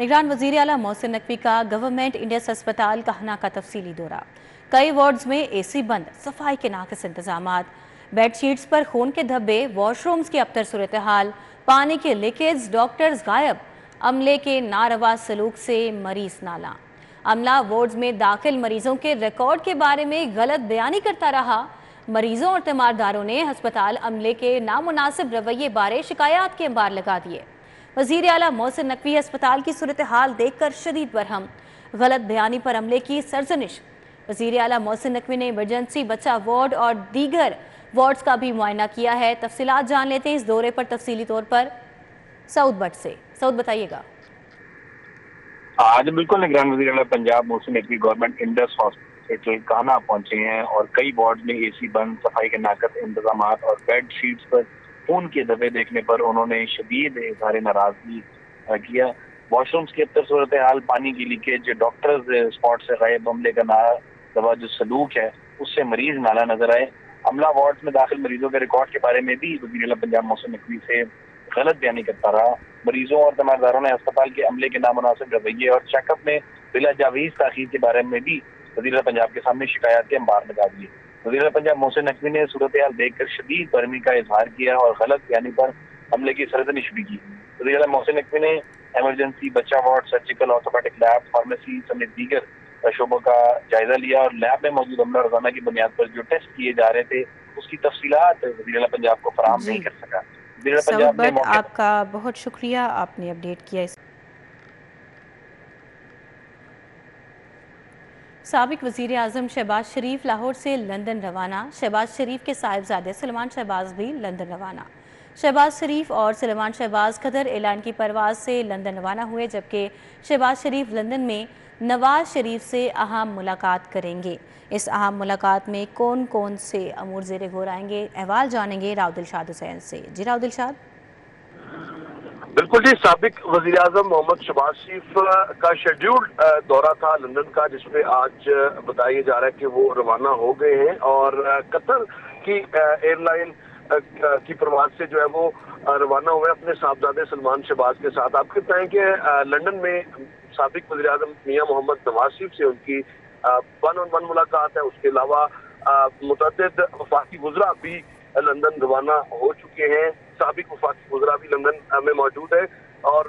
نگران وزیر اعلیٰ محسن نقوی کا گورنمنٹ انڈس ہسپتال کہنا کا تفصیلی دورہ۔ کئی وارڈز میں اے سی بند، صفائی کے ناقص انتظامات، بیڈ شیٹس پر خون کے دھبے، واش رومز کی ابتر صورتحال، پانی کے لیکیج، ڈاکٹرز غائب، عملے کے ناروا سلوک سے مریض نالاں۔ عملہ وارڈز میں داخل مریضوں کے ریکارڈ کے بارے میں غلط بیانی کرتا رہا۔ مریضوں اور تیمارداروں نے ہسپتال عملے کے نامناسب رویے بارے شکایات کے انبار لگا دیے۔ وزیر اعلیٰ محسن نقوی ہسپتال کی صورتحال دیکھ کر شدید برہم، غلط بیانی پر عملے کی سرزنش۔ وزیر اعلیٰ محسن نقوی نے ایمرجنسی بچہ وارڈ اور دیگر وارڈز کا بھی معائنہ کیا ہے۔ تفصیلات جان لیتے ہیں اس دورے پر تفصیلی طور پر سعود بٹ سے۔ سعود بتائیے گا۔ آج بالکل نگران وزیر اعلیٰ Punjab Mohsin Naqvi government Indus hospital کہنا پہنچے ہیں اور کئی وارڈ میں اے سی بند، صفائی کے ناقص انتظامات اور بیڈ شیٹس پر خون کے دھبے دیکھنے پر انہوں نے شدید اظہار ناراضگی کیا۔ واش رومز کی ابتر صورتحال، پانی کی لیکیج، ڈاکٹرز اسپاٹ سے غائب، عملے کا ناروا جو سلوک ہے اس سے مریض نالاں نظر آئے۔ عملہ وارڈ میں داخل مریضوں کے ریکارڈ کے بارے میں بھی وزیر اعلیٰ پنجاب محسن نقوی سے غلط بیانی کرتا رہا۔ مریضوں اور تیمارداروں نے ہسپتال کے عملے کے نامناسب رویے اور چیک اپ میں بلا جاویز تاخیر کے بارے میں بھی وزیر اعلیٰ پنجاب کے سامنے شکایات کے انبار لگا دیے۔ وزیر اعلیٰ پنجاب محسن نقوی نے صورتحال دیکھ کر شدید برہمی کا اظہار کیا اور غلط بیانی پر عملے کی سرزنش بھی کی۔ وزیر اعلیٰ محسن نقوی نے ایمرجنسی بچہ ward, surgical, orthopaedic lab, pharmacy سمیت دیگر شعبوں کا جائزہ لیا اور لیب میں موجود عملہ روزانہ کی بنیاد پر جو ٹیسٹ کیے جا رہے تھے اس کی تفصیلات وزیر اعلیٰ پنجاب کو فراہم نہیں کر سکا۔ سعود بٹ، آپ کا بہت شکریہ، آپ نے اپڈیٹ کیا۔ سابق وزیر اعظم شہباز شریف لاہور سے لندن روانہ۔ شہباز شریف کے صاحبزادے سلمان شہباز بھی لندن روانہ۔ شہباز شریف اور سلمان شہباز قطر ایئر لائن کی پرواز سے لندن روانہ ہوئے، جبکہ شہباز شریف لندن میں نواز شریف سے اہم ملاقات کریں گے۔ اس اہم ملاقات میں کون کون سے امور زیر غور آئیں گے، احوال جانیں گے راؤ دلشاد حسین سے۔ جی راؤ دلشاد۔ بالکل جی، سابق وزیر اعظم محمد شہباز شریف کا شیڈیول دورہ تھا لندن کا، جس میں آج بتایا جا رہا ہے کہ وہ روانہ ہو گئے ہیں اور قطر کی ایئر لائن کی پرواز سے جو ہے وہ روانہ ہوئے اپنے صاحبزادے سلمان شہباز کے ساتھ۔ آپ کو بتائیں کہ لندن میں سابق وزیر اعظم میاں محمد نواز شریف سے ان کی ون آن ون ملاقات ہے۔ اس کے علاوہ متعدد وفاقی وزراء بھی لندن روانہ ہو چکے ہیں، سابق وفاقی وزراء بھی لندن میں موجود ہے اور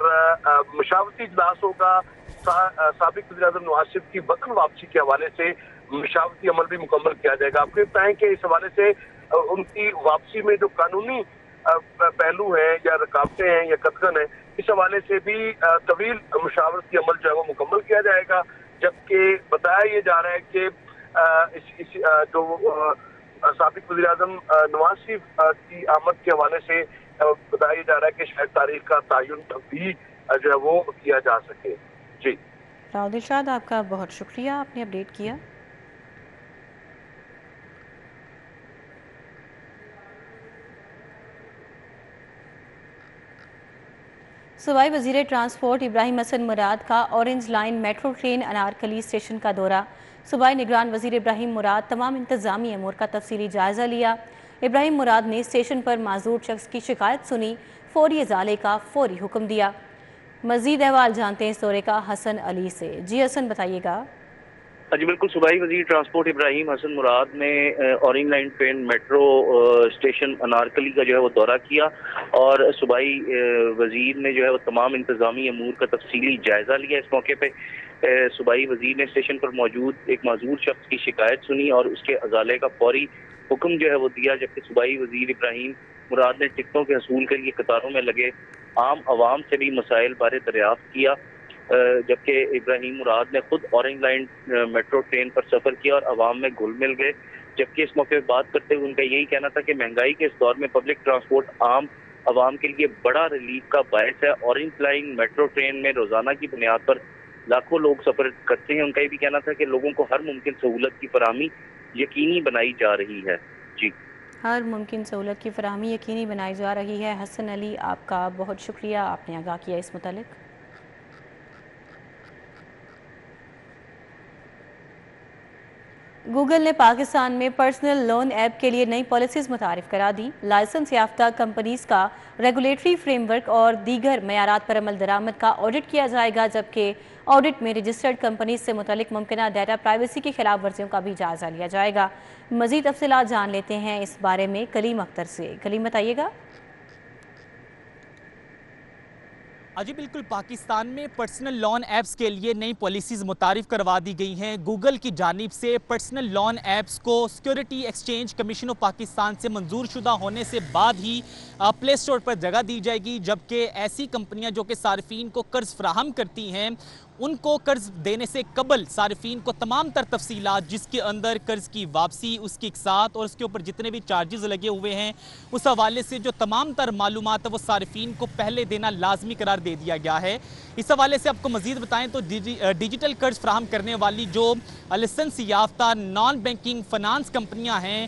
مشاورتی اجلاس ہوگا۔ سابق وزیر اعظم نواز شریف کی وطن واپسی کے حوالے سے مشاورتی عمل بھی مکمل کیا جائے گا۔ آپ کو بتائیں کہ اس حوالے سے ان کی واپسی میں جو قانونی پہلو ہیں یا رکاوٹیں ہیں یا قدغن ہیں، اس حوالے سے بھی طویل مشاورتی عمل جو ہے وہ مکمل کیا جائے گا، جبکہ بتایا یہ جا رہا ہے کہ جو سابق وزیر اعظم نواز شریف کی آمد کے حوالے سے بتایا جا رہا ہے کہ شاید تاریخ کا تعین بھی جو ہے وہ کیا جا سکے۔ جی راؤ دلشاد، آپ کا بہت شکریہ، آپ نے اپڈیٹ کیا۔ صوبائی وزیر ٹرانسپورٹ ابراہیم حسن مراد کا orange line metro train Anarkali station کا دورہ۔ صوبائی نگران وزیر ابراہیم مراد تمام انتظامی امور کا تفصیلی جائزہ لیا۔ ابراہیم مراد نے اسٹیشن پر معذور شخص کی شکایت سنی، فوری ازالے کا فوری حکم دیا۔ مزید احوال جانتے ہیں اس دورے کا حسن علی سے۔ جی حسن، بتائیے گا۔ جی بالکل، صوبائی وزیر ٹرانسپورٹ ابراہیم حسن مراد نے orange line train metro station Anarkali کا جو ہے وہ دورہ کیا اور صوبائی وزیر نے جو ہے وہ تمام انتظامی امور کا تفصیلی جائزہ لیا۔ اس موقع پہ صوبائی وزیر نے اسٹیشن پر موجود ایک معذور شخص کی شکایت سنی اور اس کے ازالے کا فوری حکم جو ہے وہ دیا، جبکہ صوبائی وزیر ابراہیم مراد نے ٹکٹوں کے حصول کے لیے قطاروں میں لگے عام عوام سے بھی مسائل بارے دریافت کیا، جبکہ ابراہیم مراد نے خود اورنج لائن میٹرو ٹرین پر سفر کیا اور عوام میں گھل مل گئے، جبکہ اس موقع پہ بات کرتے ہوئے ان کا یہی کہنا تھا کہ مہنگائی کے اس دور میں پبلک ٹرانسپورٹ عام عوام کے لیے بڑا ریلیف کا باعث ہے۔ اورنج لائن میٹرو ٹرین میں روزانہ کی بنیاد پر لاکھوں لوگ سفر کرتے ہیں۔ ان کا یہ بھی کہنا تھا کہ لوگوں کو ہر ممکن سہولت کی فراہمی یقینی بنائی جا رہی ہے۔ جی، ہر ممکن سہولت کی فراہمی یقینی بنائی جا رہی ہے۔ حسن علی، آپ کا بہت شکریہ، آپ نے آگاہ کیا اس متعلق۔ گوگل نے پاکستان میں پرسنل لون ایپ کے لیے نئی پالیسیز متعارف کرا دی۔ لائسنس یافتہ کمپنیز کا ریگولیٹری فریم ورک اور دیگر معیارات پر عمل درآمد کا آڈٹ کیا جائے گا، جبکہ آڈٹ میں رجسٹرڈ کمپنیز سے متعلق ممکنہ ڈیٹا پرائیویسی کی خلاف ورزیوں کا بھی جائزہ لیا جائے گا۔ مزید تفصیلات جان لیتے ہیں اس بارے میں کلیم اختر سے۔ کلیم بتائیے گا۔ جی بالکل، پاکستان میں پرسنل لون ایپس کے لیے نئی پالیسیز متعارف کروا دی گئی ہیں۔ گوگل کی جانب سے پرسنل لون ایپس کو security exchange commission of Pakistan سے منظور شدہ ہونے سے بعد ہی پلے سٹور پر جگہ دی جائے گی، جبکہ ایسی کمپنیاں جو کہ صارفین کو قرض فراہم کرتی ہیں ان کو قرض دینے سے قبل صارفین کو تمام تر تفصیلات، جس کے اندر قرض کی واپسی، اس کی اقساط اور اس کے اوپر جتنے بھی چارجز لگے ہوئے ہیں، اس حوالے سے جو تمام تر معلومات ہے وہ صارفین کو پہلے دینا لازمی قرار دے دیا گیا ہے۔ اس حوالے سے آپ کو مزید بتائیں تو ڈیجیٹل قرض فراہم کرنے والی جو لائسنس یافتہ نان بینکنگ فنانس کمپنیاں ہیں،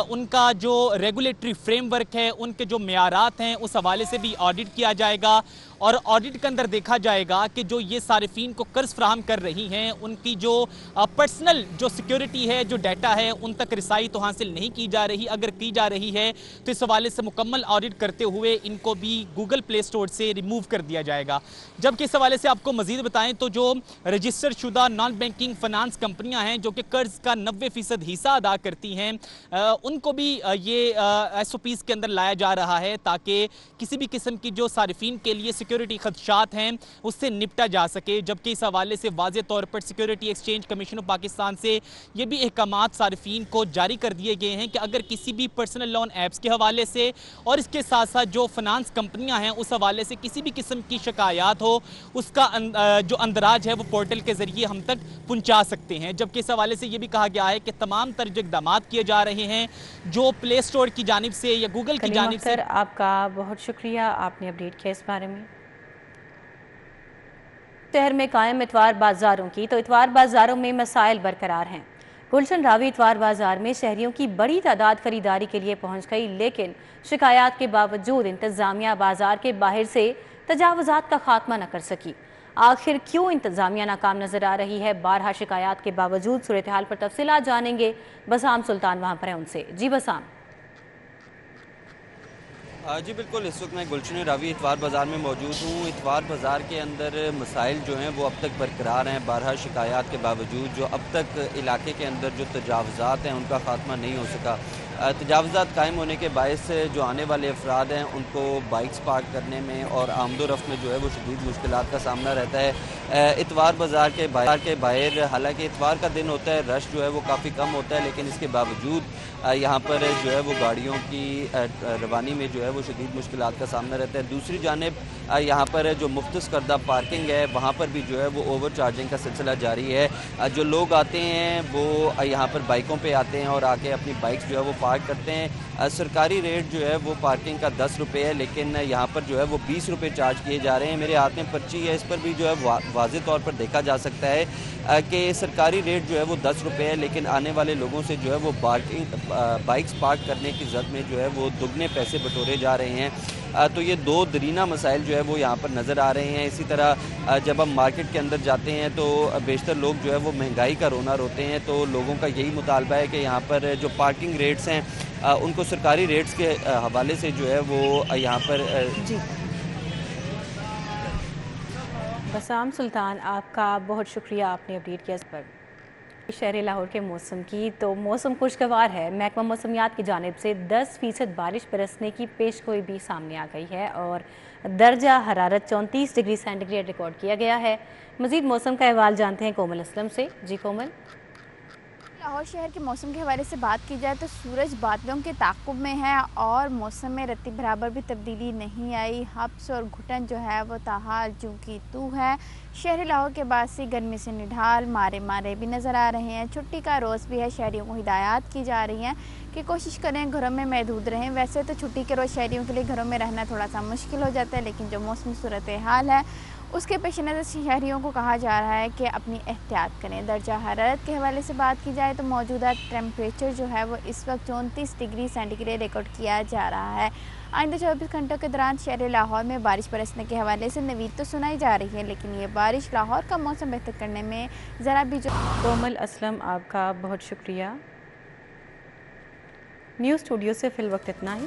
ان کا جو ریگولیٹری فریم ورک ہے، ان کے جو معیارات ہیں، اس حوالے سے بھی آڈٹ کیا جائے گا، اور آڈٹ کے اندر دیکھا جائے گا کہ جو یہ صارفین کو قرض فراہم کر رہی ہیں ان کی جو پرسنل جو سیکیورٹی ہے، جو ڈیٹا ہے، ان تک رسائی تو حاصل نہیں کی جا رہی۔ اگر کی جا رہی ہے تو اس حوالے سے مکمل آڈٹ کرتے ہوئے ان کو بھی گوگل پلے سٹور سے ریموو کر دیا جائے گا۔ جبکہ اس حوالے سے آپ کو مزید بتائیں تو جو رجسٹر شدہ نان بینکنگ فنانس کمپنیاں ہیں جو کہ قرض کا 90% حصہ ادا کرتی ہیں، ان کو بھی یہ ایس او پیز کے اندر لایا جا رہا ہے تاکہ کسی بھی قسم کی جو صارفین کے لیے سیکیورٹی خدشات ہیں اس سے نپٹا جا سکے۔ جبکہ اس حوالے سے واضح طور پر security exchange commission of Pakistan سے یہ بھی احکامات صارفین کو جاری کر دیے گئے ہیں کہ اگر کسی بھی پرسنل لون ایپس کے حوالے سے اور اس کے ساتھ ساتھ جو فنانس کمپنیاں ہیں اس حوالے سے کسی بھی قسم کی شکایات ہو، اس کا جو اندراج ہے وہ پورٹل کے ذریعے ہم تک پہنچا سکتے ہیں۔ جبکہ اس حوالے سے یہ بھی کہا گیا ہے کہ تمام تر جو اقدامات کیے جا رہے ہیں جو پلے سٹور کی جانب سے یا گوگل کی جانب سے۔ آپ کا بہت شکریہ، آپ نے اپڈیٹ کیا اس بارے میں۔ شہر میں قائم اتوار بازاروں کی تو اتوار بازاروں میں مسائل برقرار ہیں۔ گلشن راوی اتوار بازار میں شہریوں کی بڑی تعداد خریداری کے لیے پہنچ گئی، لیکن شکایات کے باوجود انتظامیہ بازار کے باہر سے تجاوزات کا خاتمہ نہ کر سکی۔ آخر کیوں انتظامیہ ناکام نظر آ رہی ہے؟ بارہا شکایات کے باوجود صورتحال پر تفصیلات جانیں گے۔ بسام سلطان وہاں پر ہیں، ان سے۔ جی بسام۔ جی بالکل، اس وقت میں گلشن راوی اتوار بازار میں موجود ہوں۔ اتوار بازار کے اندر مسائل جو ہیں وہ اب تک برقرار ہیں، بارہا شکایات کے باوجود جو اب تک علاقے کے اندر جو تجاوزات ہیں ان کا خاتمہ نہیں ہو سکا۔ تجاوزات قائم ہونے کے باعث جو آنے والے افراد ہیں ان کو بائکس پارک کرنے میں اور آمد و رفت میں جو ہے وہ شدید مشکلات کا سامنا رہتا ہے۔ اتوار بازار کے باہر حالانکہ اتوار کا دن ہوتا ہے، رش جو ہے وہ کافی کم ہوتا ہے، لیکن اس کے باوجود یہاں پر جو ہے وہ گاڑیوں کی روانی میں جو ہے وہ شدید مشکلات کا سامنا رہتا ہے۔ دوسری جانب یہاں پر جو مختص کردہ پارکنگ ہے وہاں پر بھی جو ہے وہ اوور چارجنگ کا سلسلہ جاری ہے۔ جو لوگ آتے ہیں وہ یہاں پر بائکوں پہ آتے ہیں اور آ کے اپنی بائکس جو ہے وہ پارک کرتے ہیں۔ سرکاری ریٹ جو ہے وہ پارکنگ کا 10 روپے ہے، لیکن یہاں پر جو ہے وہ 20 روپے چارج کیے جا رہے ہیں۔ میرے ہاتھ میں پرچی ہے، اس پر بھی جو ہے واضح طور پر دیکھا جا سکتا ہے کہ سرکاری ریٹ جو ہے وہ 10 روپے ہے، لیکن آنے والے لوگوں سے جو ہے وہ بائکس پارک کرنے کی زد میں جو ہے وہ دگنے پیسے بٹورے جا رہے ہیں۔ تو یہ دو درینہ مسائل جو ہے وہ یہاں پر نظر آ رہے ہیں۔ اسی طرح جب ہم مارکیٹ کے اندر جاتے ہیں تو بیشتر لوگ جو ہے وہ مہنگائی کا رونا روتے ہیں، تو لوگوں کا یہی مطالبہ ہے کہ یہاں پر جو پارکنگ ریٹس ہیں ان کو سرکاری ریٹس کے حوالے سے جو ہے وہ یہاں پر جی بسام سلطان، آپ کا بہت شکریہ، آپ نے اپڈیٹ کیا اس پر۔ شہر لاہور کے موسم کی تو موسم خوشگوار ہے۔ محکمہ موسمیات کی جانب سے 10% بارش برسنے کی پیشگوئی بھی سامنے آ گئی ہے اور درجہ حرارت 34 ڈگری سینٹی گریڈ ریکارڈ کیا گیا ہے۔ مزید موسم کا احوال جانتے ہیں کومل اسلم سے۔ جی کومل۔ لاہور شہر کے موسم کے حوالے سے بات کی جائے تو سورج بادلوں کے تعاقب میں ہے اور موسم میں رتی برابر بھی تبدیلی نہیں آئی۔ ہبس اور گھٹن جو ہے وہ تاحال جو کی تو ہے۔ شہر لاہور کے باعث گرمی سے نڈھال مارے بھی نظر آ رہے ہیں۔ چھٹی کا روز بھی ہے، شہریوں کو ہدایات کی جا رہی ہیں کہ کوشش کریں گھروں میں محدود رہیں۔ ویسے تو چھٹی کے روز شہریوں کے لیے گھروں میں رہنا تھوڑا سا مشکل ہو جاتا ہے، لیکن جو موسمی صورتحال ہے اس کے پیش نظر شہریوں کو کہا جا رہا ہے کہ اپنی احتیاط کریں۔ درجہ حرارت کے حوالے سے بات کی جائے تو موجودہ ٹیمپریچر جو ہے وہ اس وقت 34 ڈگری سینٹی گریڈ ریکارڈ کیا جا رہا ہے۔ آئندہ 24 گھنٹوں کے دوران شہر لاہور میں بارش برسنے کے حوالے سے نوید تو سنائی جا رہی ہے، لیکن یہ بارش لاہور کا موسم بہتر کرنے میں ذرا بھی کومل اسلم، آپ کا بہت شکریہ۔ نیوز اسٹوڈیو سے فی الوقت اتنا ہی۔